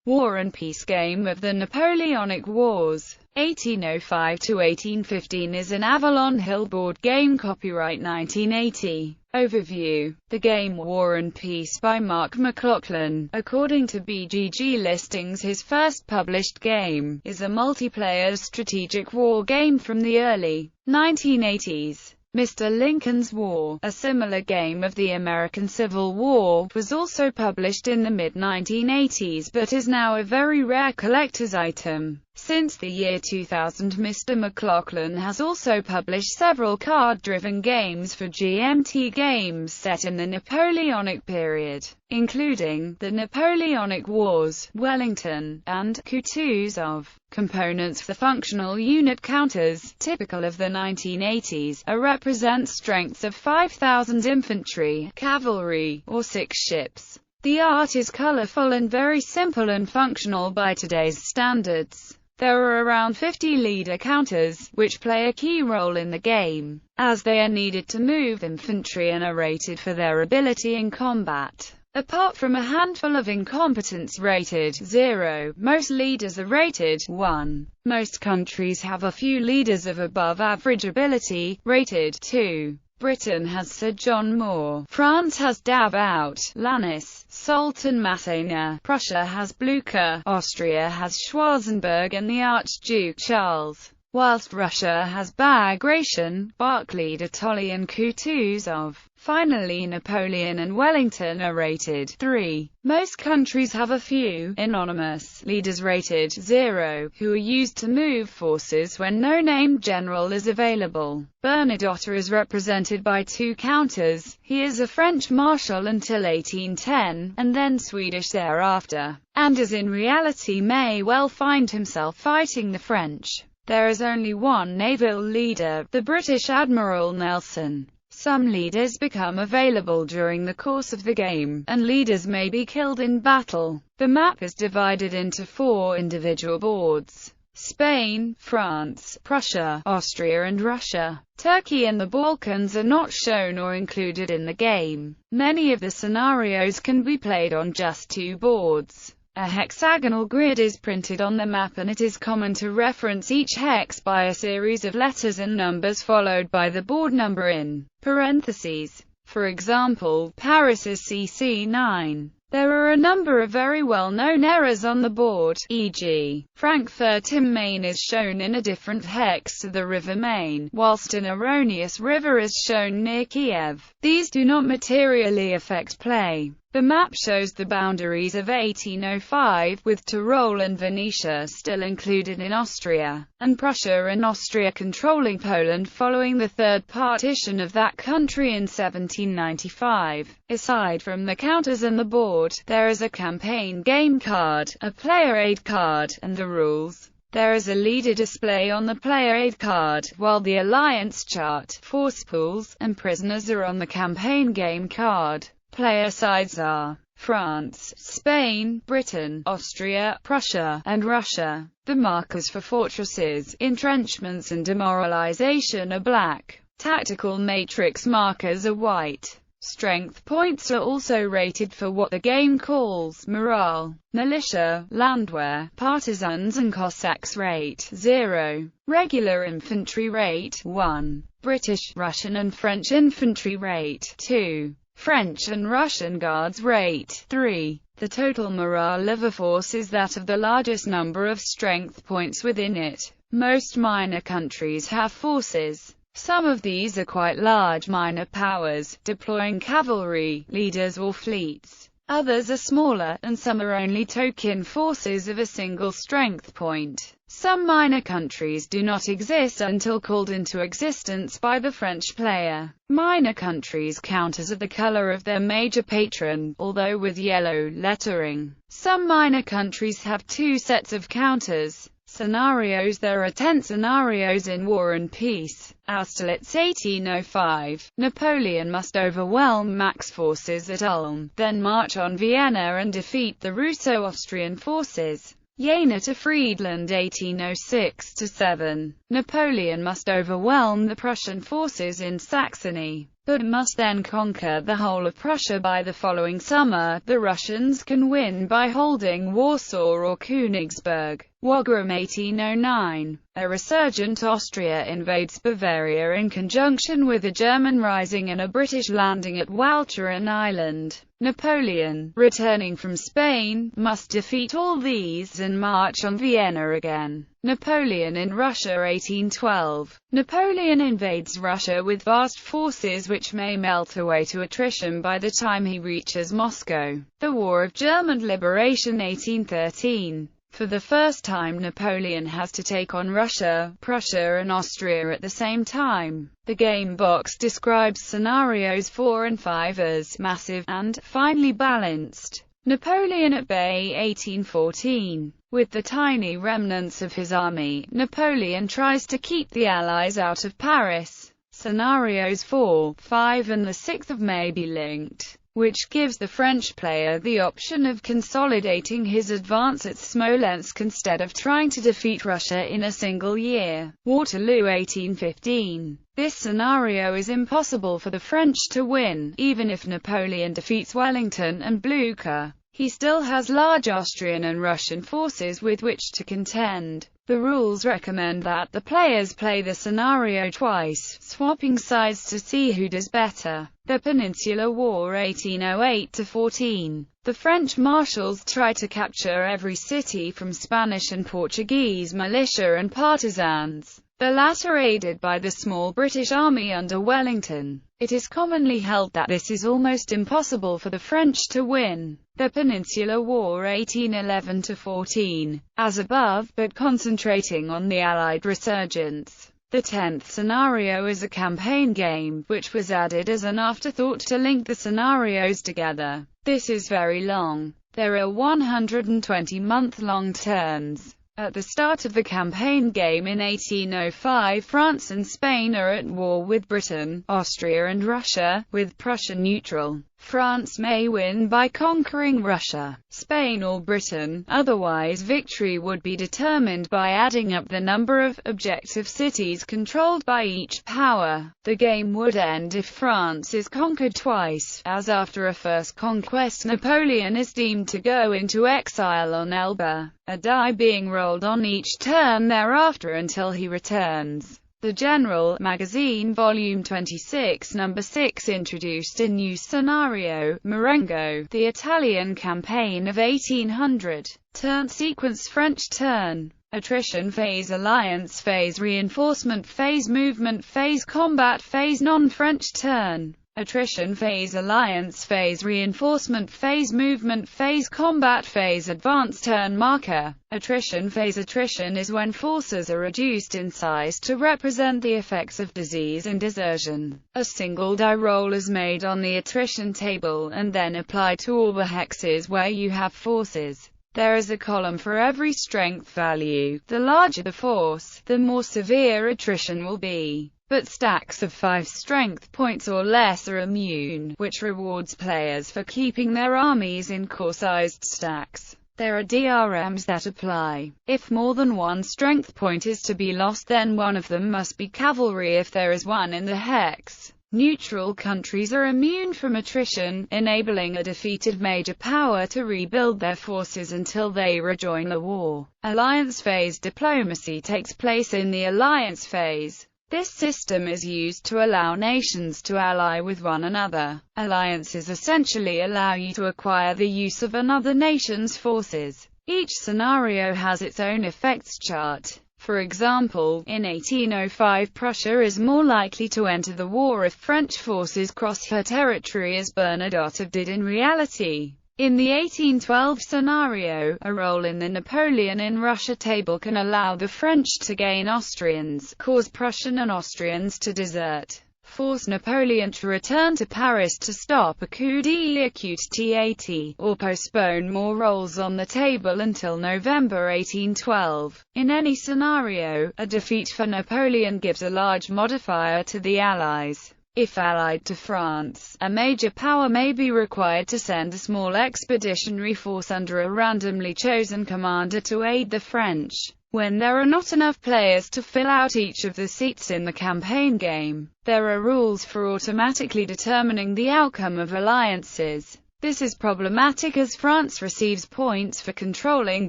War and Peace game of the Napoleonic Wars, 1805 to 1815 is an Avalon Hill board game, copyright 1980. Overview. The game War and Peace by Mark McLaughlin, according to BGG listings, his first published game, is a multiplayer strategic war game from the early 1980s. Mr. Lincoln's War, a similar game of the American Civil War, was also published in the mid-1980s but is now a very rare collector's item. Since the year 2000, Mr. McLaughlin has also published several card-driven games for GMT Games set in the Napoleonic period, including The Napoleonic Wars, Wellington, and Kutuzov. Components. The functional unit counters, typical of the 1980s, represent strengths of 5,000 infantry, cavalry, or 6 ships. The art is colorful and very simple and functional by today's standards. There are around 50 leader counters, which play a key role in the game, as they are needed to move infantry and are rated for their ability in combat. Apart from a handful of incompetence rated 0, most leaders are rated 1. Most countries have a few leaders of above average ability, rated 2. Britain has Sir John Moore, France has Davout, Lannis, Sultan Massena, Prussia has Blucher, Austria has Schwarzenberg and the Archduke Charles, whilst Russia has Bagration, Barclay de Tolly and Kutuzov. Finally, Napoleon and Wellington are rated 3. Most countries have a few anonymous leaders rated 0, who are used to move forces when no named general is available. Bernadotte is represented by 2 counters. He is a French marshal until 1810, and then Swedish thereafter, and is in reality may well find himself fighting the French. There is only one naval leader, the British Admiral Nelson. Some leaders become available during the course of the game, and leaders may be killed in battle. The map is divided into 4 individual boards: Spain, France, Prussia, Austria and Russia. Turkey and the Balkans are not shown or included in the game. Many of the scenarios can be played on just 2 boards. A hexagonal grid is printed on the map, and it is common to reference each hex by a series of letters and numbers followed by the board number in parentheses. For example, Paris is CC9. There are a number of very well-known errors on the board, e.g., Frankfurt im Main is shown in a different hex to the river Main, whilst an erroneous river is shown near Kiev. These do not materially affect play. The map shows the boundaries of 1805, with Tyrol and Venetia still included in Austria, and Prussia and Austria controlling Poland following the third partition of that country in 1795. Aside from the counters and the board, there is a campaign game card, a player aid card, and the rules. There is a leader display on the player aid card, while the alliance chart, force pools, and prisoners are on the campaign game card. Player sides are France, Spain, Britain, Austria, Prussia, and Russia. The markers for fortresses, entrenchments and demoralization are black. Tactical matrix markers are white. Strength points are also rated for what the game calls morale. Militia, landwehr, partisans and Cossacks rate 0. Regular infantry rate 1. British, Russian and French infantry rate 2. French and Russian Guards rate 3. The total morale of a force is that of the largest number of strength points within it. Most minor countries have forces. Some of these are quite large minor powers, deploying cavalry, leaders or fleets. Others are smaller, and some are only token forces of a single strength point. Some minor countries do not exist until called into existence by the French player. Minor countries' counters are the color of their major patron, although with yellow lettering. Some minor countries have 2 sets of counters. Scenarios. There are 10 scenarios in War and Peace. Austerlitz 1805. Napoleon must overwhelm Mack's forces at Ulm, then march on Vienna and defeat the Russo-Austrian forces. Jena to Friedland 1806-7. Napoleon must overwhelm the Prussian forces in Saxony. but must then conquer the whole of Prussia by the following summer. The Russians can win by holding Warsaw or Königsberg. Wagram 1809. A resurgent Austria invades Bavaria in conjunction with a German rising and a British landing at Walcheren Island. Napoleon, returning from Spain, must defeat all these and march on Vienna again. Napoleon in Russia 1812. Napoleon invades Russia with vast forces which may melt away to attrition by the time he reaches Moscow. The War of German Liberation 1813. For the first time Napoleon has to take on Russia, Prussia and Austria at the same time. The game box describes scenarios 4 and 5 as massive and finely balanced. Napoleon at bay 1814. With the tiny remnants of his army, Napoleon tries to keep the Allies out of Paris. Scenarios 4, 5 and the 6th of May be linked, which gives the French player the option of consolidating his advance at Smolensk instead of trying to defeat Russia in a single year. Waterloo 1815. This scenario is impossible for the French to win, even if Napoleon defeats Wellington and Blucher. He still has large Austrian and Russian forces with which to contend. The rules recommend that the players play the scenario twice, swapping sides to see who does better. The Peninsular War 1808–14. The French marshals try to capture every city from Spanish and Portuguese militia and partisans, the latter aided by the small British army under Wellington. It is commonly held that this is almost impossible for the French to win. The Peninsular War 1811–14. As above, but concentrating on the Allied resurgence. The 10th scenario is a campaign game, which was added as an afterthought to link the scenarios together. This is very long. There are 120 month-long turns. At the start of the campaign game in 1805, France and Spain are at war with Britain, Austria and Russia, with Prussia neutral. France may win by conquering Russia, Spain or Britain, otherwise victory would be determined by adding up the number of objective cities controlled by each power. The game would end if France is conquered twice, as after a first conquest Napoleon is deemed to go into exile on Elba, a die being rolled on each turn thereafter until he returns. The General Magazine Volume 26 No. 6 introduced a new scenario, Marengo, the Italian campaign of 1800. Turn sequence French turn. Attrition phase, alliance phase, reinforcement phase, movement phase, combat phase, non-French turn. Attrition phase, alliance phase, reinforcement phase, movement phase, combat phase, advance turn marker. Attrition phase. Attrition is when forces are reduced in size to represent the effects of disease and desertion. A single die roll is made on the attrition table and then applied to all the hexes where you have forces. There is a column for every strength value. The larger the force, the more severe attrition will be. But stacks of 5 strength points or less are immune, which rewards players for keeping their armies in core-sized stacks. There are DRMs that apply. If more than one strength point is to be lost, then one of them must be cavalry if there is one in the hex. Neutral countries are immune from attrition, enabling a defeated major power to rebuild their forces until they rejoin the war. Alliance phase. Diplomacy takes place in the alliance phase. This system is used to allow nations to ally with one another. Alliances essentially allow you to acquire the use of another nation's forces. Each scenario has its own effects chart. For example, in 1805 Prussia is more likely to enter the war if French forces cross her territory as Bernadotte did in reality. In the 1812 scenario, a roll in the Napoleon in Russia table can allow the French to gain Austrians, cause Prussian and Austrians to desert, force Napoleon to return to Paris to stop a coup d'état, or postpone more rolls on the table until November 1812. In any scenario, a defeat for Napoleon gives a large modifier to the Allies. If allied to France, a major power may be required to send a small expeditionary force under a randomly chosen commander to aid the French. When there are not enough players to fill out each of the seats in the campaign game, there are rules for automatically determining the outcome of alliances. This is problematic as France receives points for controlling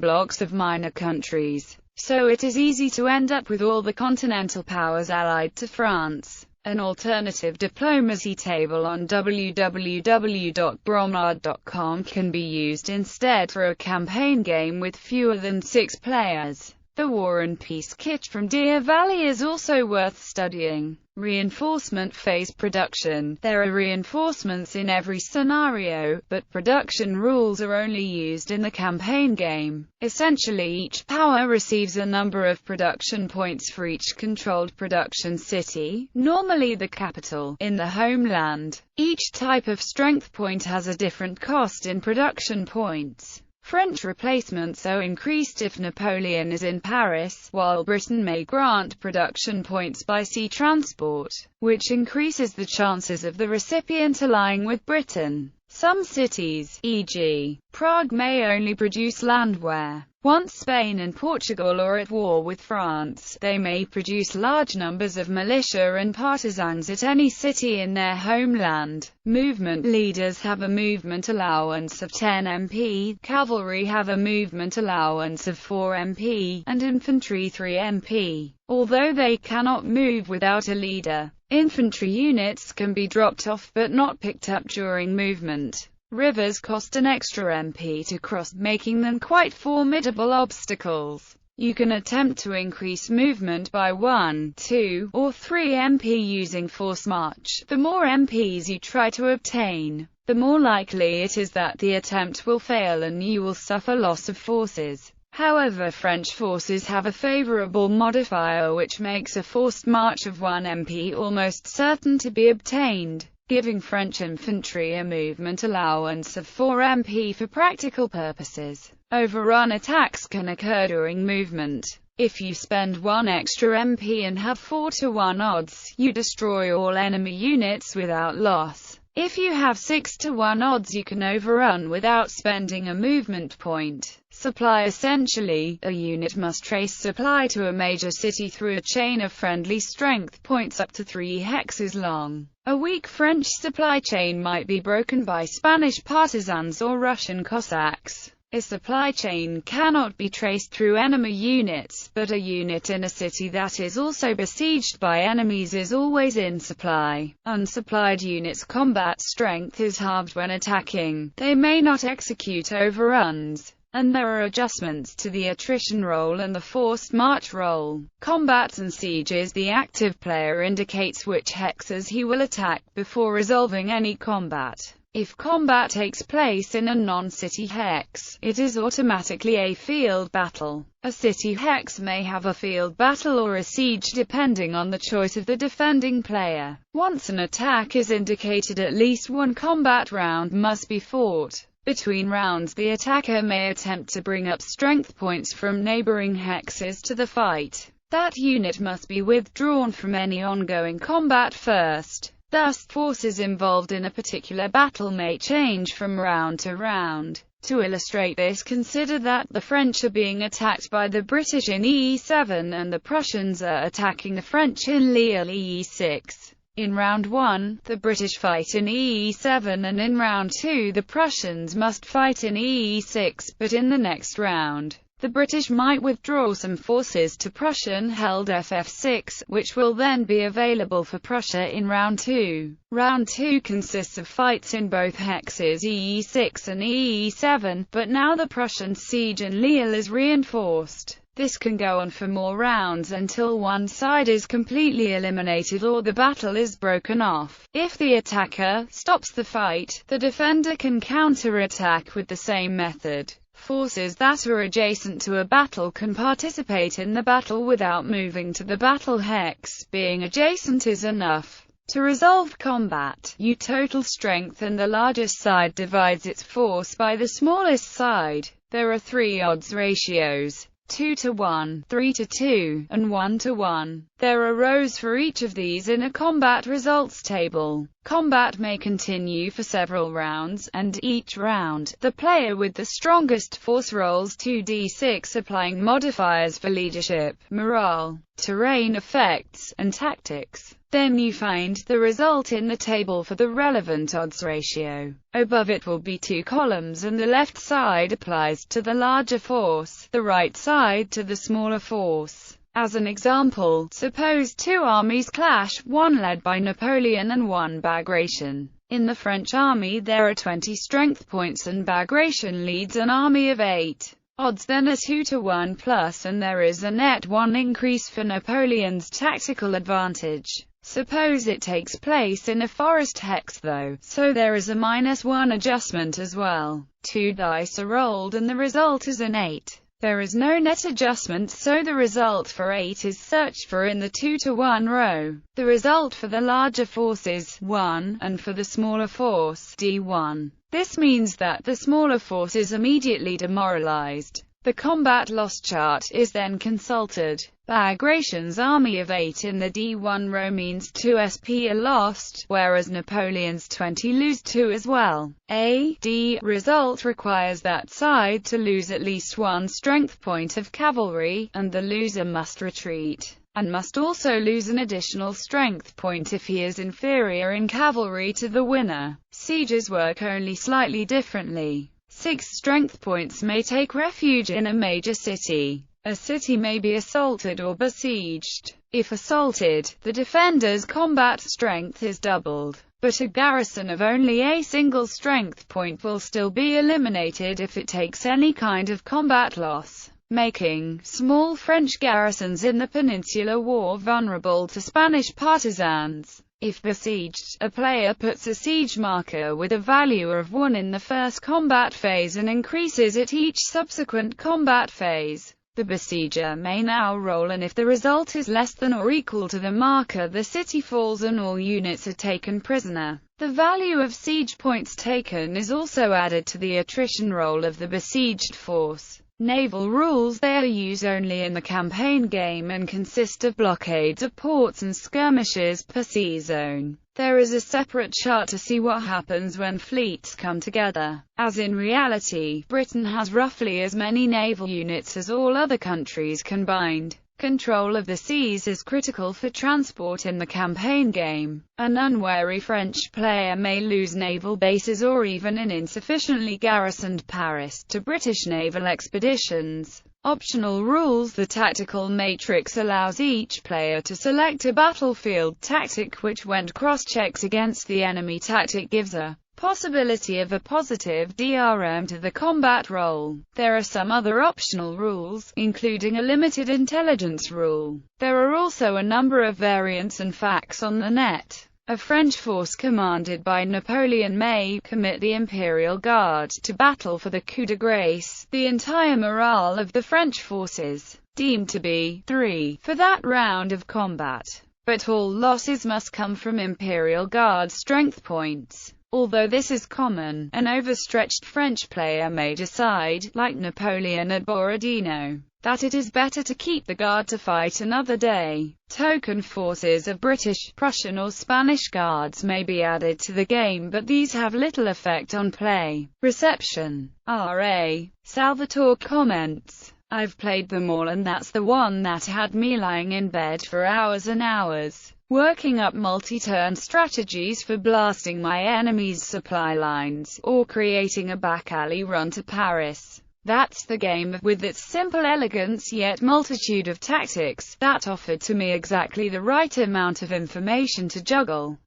blocks of minor countries, so it is easy to end up with all the continental powers allied to France. An alternative diplomacy table on www.bromard.com can be used instead for a campaign game with fewer than 6 players. The War and Peace kit from Deer Valley is also worth studying. Reinforcement phase production. There are reinforcements in every scenario, but production rules are only used in the campaign game. Essentially, each power receives a number of production points for each controlled production city, normally the capital, in the homeland. Each type of strength point has a different cost in production points. French replacements are increased if Napoleon is in Paris, while Britain may grant production points by sea transport, which increases the chances of the recipient allying with Britain. Some cities, e.g., Prague, may only produce landware. Once Spain and Portugal are at war with France, they may produce large numbers of militia and partisans at any city in their homeland. Movement leaders have a movement allowance of 10 MP, cavalry have a movement allowance of 4 MP, and infantry 3 MP. Although they cannot move without a leader, infantry units can be dropped off but not picked up during movement. Rivers cost an extra MP to cross, making them quite formidable obstacles. You can attempt to increase movement by 1, 2, or 3 MP using force march. The more MPs you try to obtain, the more likely it is that the attempt will fail and you will suffer loss of forces. However, French forces have a favorable modifier which makes a forced march of 1 MP almost certain to be obtained, giving French infantry a movement allowance of 4 MP for practical purposes. Overrun attacks can occur during movement. If you spend 1 extra MP and have 4-to-1 odds, you destroy all enemy units without loss. If you have 6-to-1 odds, you can overrun without spending a movement point. Supply. Essentially, a unit must trace supply to a major city through a chain of friendly strength points up to 3 hexes long. A weak French supply chain might be broken by Spanish partisans or Russian Cossacks. A supply chain cannot be traced through enemy units, but a unit in a city that is also besieged by enemies is always in supply. Unsupplied units' combat strength is halved when attacking. They may not execute overruns, and there are adjustments to the attrition roll and the forced march roll. Combats and sieges. The active player indicates which hexes he will attack before resolving any combat. If combat takes place in a non-city hex, it is automatically a field battle. A city hex may have a field battle or a siege depending on the choice of the defending player. Once an attack is indicated, at least 1 combat round must be fought. Between rounds, the attacker may attempt to bring up strength points from neighboring hexes to the fight. That unit must be withdrawn from any ongoing combat first. Thus, forces involved in a particular battle may change from round to round. To illustrate this, consider that the French are being attacked by the British in E7 and the Prussians are attacking the French in Lille E6. In round 1, the British fight in E7 and in round 2 the Prussians must fight in E6, but in the next round, the British might withdraw some forces to Prussian-held FF6, which will then be available for Prussia in round 2. Round 2 consists of fights in both hexes E6 and E7, but now the Prussian siege in Lille is reinforced. This can go on for more rounds until one side is completely eliminated or the battle is broken off. If the attacker stops the fight, the defender can counter-attack with the same method. Forces that are adjacent to a battle can participate in the battle without moving to the battle hex. Being adjacent is enough to resolve combat. You total strength and the largest side divides its force by the smallest side. There are 3 odds ratios: 2-to-1, 3-to-2, and 1-to-1. There are rows for each of these in a combat results table. Combat may continue for several rounds, and each round, the player with the strongest force rolls 2d6, applying modifiers for leadership, morale, terrain effects, and tactics. Then you find the result in the table for the relevant odds ratio. Above it will be 2 columns, and the left side applies to the larger force, the right side to the smaller force. As an example, suppose 2 armies clash, one led by Napoleon and one Bagration. In the French army there are 20 strength points and Bagration leads an army of 8. Odds then are 2 to 1 plus, and there is a net 1 increase for Napoleon's tactical advantage. Suppose it takes place in a forest hex though, so there is a -1 adjustment as well. 2 dice are rolled and the result is an 8. There is no net adjustment, so the result for 8 is searched for in the 2 to 1 row. The result for the larger force is 1, and for the smaller force, D1. This means that the smaller force is immediately demoralized. The combat loss chart is then consulted. Bagration's army of 8 in the D1 row means 2 SP are lost, whereas Napoleon's 20 lose 2 as well. A D result requires that side to lose at least 1 strength point of cavalry, and the loser must retreat, and must also lose an additional strength point if he is inferior in cavalry to the winner. Sieges work only slightly differently. 6 strength points may take refuge in a major city. A city may be assaulted or besieged. If assaulted, the defender's combat strength is doubled, but a garrison of only a single strength point will still be eliminated if it takes any kind of combat loss, making small French garrisons in the Peninsular War vulnerable to Spanish partisans. If besieged, a player puts a siege marker with a value of 1 in the first combat phase and increases it each subsequent combat phase. The besieger may now roll, and if the result is less than or equal to the marker, the city falls and all units are taken prisoner. The value of siege points taken is also added to the attrition roll of the besieged force. Naval rules. They are used only in the campaign game and consist of blockades of ports and skirmishes per sea zone. There is a separate chart to see what happens when fleets come together. As in reality, Britain has roughly as many naval units as all other countries combined. Control of the seas is critical for transport in the campaign game. An unwary French player may lose naval bases or even an insufficiently garrisoned Paris to British naval expeditions. Optional rules. The tactical matrix allows each player to select a battlefield tactic which, when cross-checks against the enemy tactic, gives a possibility of a positive DRM to the combat roll. There are some other optional rules, including a limited intelligence rule. There are also a number of variants and facts on the net. A French force commanded by Napoleon may commit the Imperial Guard to battle for the coup de grâce. The entire morale of the French forces deemed to be 3 for that round of combat, but all losses must come from Imperial Guard strength points. Although this is common, an overstretched French player may decide, like Napoleon at Borodino, that it is better to keep the guard to fight another day. Token forces of British, Prussian or Spanish guards may be added to the game, but these have little effect on play. Reception. R.A. Salvatore comments, "I've played them all and that's the one that had me lying in bed for hours and hours, working up multi-turn strategies for blasting my enemy's supply lines, or creating a back-alley run to Paris. That's the game, with its simple elegance yet multitude of tactics, that offered to me exactly the right amount of information to juggle."